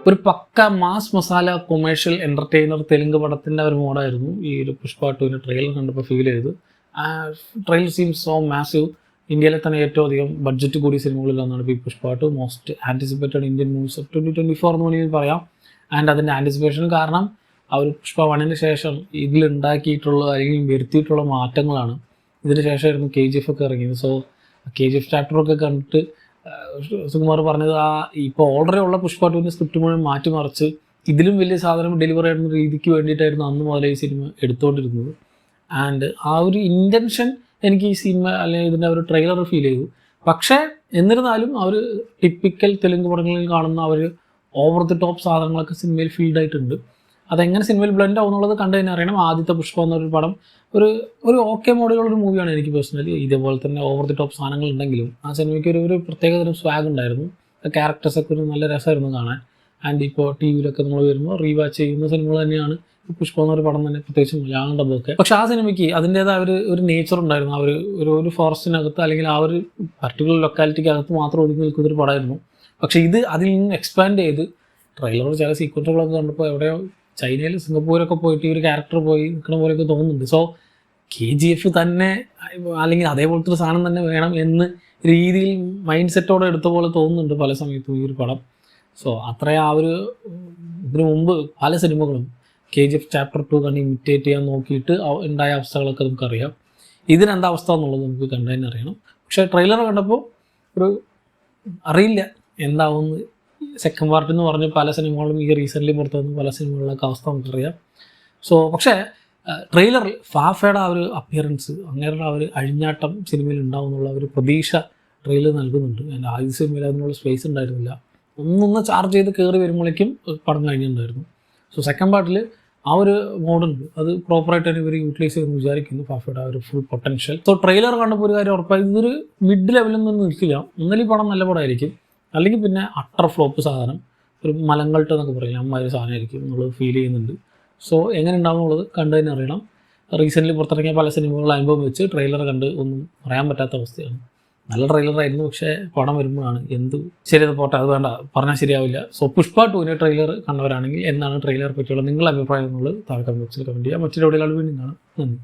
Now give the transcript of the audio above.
ഒരു pakka mass masala commercial entertainer Telugu പടത്തിൻ്റെ ഒരു മോഡായിരുന്നു ഈ ഒരു പുഷ്പ 2 ട്രെയിലർ കണ്ടപ്പോൾ ഫീൽ ചെയ്ത്. Trailer seem so massive. ഇന്ത്യയിലെ തന്നെ ഏറ്റവും അധികം ബഡ്ജറ്റ് കൂടിയ സിനിമകളിലൊന്നാണ് ഇപ്പോൾ ഈ Pushpa 2. Most anticipated Indian movies of 2024 എന്ന് വേണമെങ്കിൽ പറയാം. ആൻഡ് അതിൻ്റെ ആൻറ്റിസിപ്പേഷൻ കാരണം ആ ഒരു പുഷ്പ 1 ശേഷം ഇതിലുണ്ടാക്കിയിട്ടുള്ള അല്ലെങ്കിൽ വരുത്തിയിട്ടുള്ള മാറ്റങ്ങളാണ്. ഇതിന് ശേഷമായിരുന്നു KGF ഒക്കെ ഇറങ്ങിയത്. സോ KGF ചാപ്റ്ററൊക്കെ കണ്ടിട്ട് സുകുമാർ പറഞ്ഞത് ഇപ്പോൾ ഓൾറെഡി ഉള്ള പുഷ്പ 2 സ്ക്രിപ്റ്റ് മുഴുവൻ മാറ്റിമറിച്ച് ഇതിലും വലിയ സാധനം ഡെലിവറി ചെയ്യുന്ന രീതിക്ക് വേണ്ടിയിട്ടായിരുന്നു അന്ന് മുതലേ ഈ സിനിമ എടുത്തുകൊണ്ടിരുന്നത്. ആൻഡ് ആ ഒരു ഇൻറ്റൻഷൻ എനിക്ക് ഈ സിനിമ അല്ലെങ്കിൽ ഇതിൻ്റെ ഒരു ട്രെയിലർ ഫീൽ ചെയ്തു. പക്ഷേ എന്നിരുന്നാലും ആ ഒരു ടിപ്പിക്കൽ തെലുങ്ക് പടങ്ങളിൽ കാണുന്ന അവർ ഓവർ ദി ടോപ്പ് സാധനങ്ങളൊക്കെ സിനിമയിൽ ഫീൽഡായിട്ടുണ്ട്. അതെങ്ങനെ സിനിമയിൽ ബ്ലെൻഡ് ആവുന്നുള്ളത് കണ്ടു തന്നെ അറിയണം. ആദ്യത്തെ പുഷ്പ എന്നൊരു പടം ഒരു ഓക്കെ മോഡലുള്ളൊരു മൂവിയാണ് എനിക്ക് പേഴ്സണലി. ഇതേപോലെ തന്നെ ഓവർ ദി ടോപ്പ് സാധനങ്ങൾ ഉണ്ടെങ്കിലും ആ സിനിമയ്ക്ക് ഒരു പ്രത്യേകതരം സ്വാഗ് ഉണ്ടായിരുന്നു. ക്യാരക്ടേഴ്സൊക്കെ ഒരു നല്ല രസമായിരുന്നു കാണാൻ. ആൻഡ് ഇപ്പോൾ TV-യിലൊക്കെ നമ്മൾ വരുമ്പോൾ റീവാച്ച് ചെയ്യുന്ന സിനിമകൾ തന്നെയാണ് പുഷ്പ എന്നൊരു പടം തന്നെ, പ്രത്യേകിച്ച് മലയാളം ഡബ്ബൊക്കെ. പക്ഷേ ആ സിനിമയ്ക്ക് അതിൻ്റേതായ ഒരു നേച്ചർ ഉണ്ടായിരുന്നു. ഒരു ഫോറസ്റ്റിനകത്ത് അല്ലെങ്കിൽ ആ ഒരു പർട്ടിക്കുലർ ലൊക്കാലിറ്റിക്ക് അകത്ത് മാത്രം ഒതുങ്ങി നിൽക്കുന്നൊരു പടമായിരുന്നു. പക്ഷേ ഇത് അതിൽ നിന്ന് എക്സ്പാൻഡ് ചെയ്ത് ട്രെയിലർ ചില സീക്വൻസുകളൊക്കെ കണ്ടപ്പോൾ എവിടെയോ ചൈനയിൽ സിംഗപ്പൂരൊക്കെ പോയിട്ട് ഈ ഒരു ക്യാരക്ടർ പോയി നിൽക്കുന്ന പോലെയൊക്കെ തോന്നുന്നുണ്ട്. സോ KGF തന്നെ അല്ലെങ്കിൽ അതേപോലത്തെ ഒരു സാധനം തന്നെ വേണം എന്ന് രീതിയിൽ മൈൻഡ് സെറ്റോടെ എടുത്ത പോലെ തോന്നുന്നുണ്ട് പല സമയത്തും ഈ ഒരു പടം. സോ അത്രയും ഇതിനു മുമ്പ് പല സിനിമകളും KGF ചാപ്റ്റർ 2 കണ്ട് ഇമിറ്റേറ്റ് ചെയ്യാൻ നോക്കിയിട്ട് ഉണ്ടായ അവസ്ഥകളൊക്കെ നമുക്കറിയാം. ഇതിനെന്താ അവസ്ഥ എന്നുള്ളത് നമുക്ക് കണ്ടു തന്നെ അറിയണം. പക്ഷേ ട്രെയിലർ കണ്ടപ്പോൾ അറിയില്ല എന്താവുമെന്ന്. സെക്കൻഡ് പാർട്ട് എന്ന് പറഞ്ഞ് പല സിനിമകളും ഈ റീസെൻ്റ്ലി പുറത്തു വന്ന പല സിനിമകളിലൊക്കെ അവസ്ഥ നമുക്കറിയാം. സോ പക്ഷേ ട്രെയിലറിൽ ഫാഫയുടെ ആ ഒരു അപ്പിയറൻസ്, അങ്ങനെയുള്ള ആ ഒരു അഴിഞ്ഞാട്ടം സിനിമയിൽ ഉണ്ടാവും എന്നുള്ള ഒരു പ്രതീക്ഷ ട്രെയിലർ നൽകുന്നുണ്ട്. എൻ്റെ ആദ്യ സിനിമയിൽ അതിനുള്ള സ്പേസ് ഉണ്ടായിരുന്നില്ല. ഒന്നൊന്ന് ചാർജ് ചെയ്ത് കയറി വരുമ്പോഴേക്കും പടം കഴിഞ്ഞിട്ടുണ്ടായിരുന്നു. സോ സെക്കൻഡ് പാർട്ടിൽ ആ ഒരു മോഡുണ്ട്, അത് പ്രോപ്പറായിട്ട് തന്നെ ഇവർ യൂട്ടിലൈസ് ചെയ്യുമെന്ന് വിചാരിക്കുന്നു, ഫാഫയുടെ ആ ഒരു ഫുൾ പൊട്ടൻഷ്യൽ. സോ ട്രെയിലർ കണ്ടപ്പോൾ ഒരു കാര്യം ഉറപ്പായി, ഇതൊരു മിഡ് ലെവലിൽ നിന്ന് നിൽക്കില്ല. ഒന്നല്ലെങ്കിൽ പടം നല്ല പടമായിരിക്കും, അല്ലെങ്കിൽ പിന്നെ അട്ടർ ഫ്ലോപ്പ് സാധനം, ഒരു മലങ്കൾട്ട് എന്നൊക്കെ പറയില്ല, അമ്മ ഒരു സാധനമായിരിക്കും എന്നുള്ളത് ഫീൽ ചെയ്യുന്നുണ്ട്. സോ എങ്ങനെ ഉണ്ടാവും എന്നുള്ളത് കണ്ടു തന്നെ അറിയണം. റീസെൻ്റ്ലി പുറത്തിറങ്ങിയ പല സിനിമകളുടെ അനുഭവം വെച്ച് ട്രെയിലർ കണ്ട് ഒന്നും പറയാൻ പറ്റാത്ത അവസ്ഥയാണ്. നല്ല ട്രെയിലറായിരുന്നു, പക്ഷേ പടം വരുമ്പോഴാണ് ശരിയത് പോട്ടെ, അത് വേണ്ട പറഞ്ഞാൽ ശരിയാവില്ല. സോ പുഷ്പ 2 ട്രെയിലർ കണ്ടവരാണെങ്കിൽ എന്താണ് ട്രെയിലർ പറ്റിയുള്ള നിങ്ങളുടെ അഭിപ്രായം എന്നുള്ളത് താഴെ കമന്റ് ബോക്സിൽ കമൻറ്റ് ചെയ്യുക. മറ്റൊരു വീഡിയോയിൽ വീണ്ടും കാണാം. നന്ദി.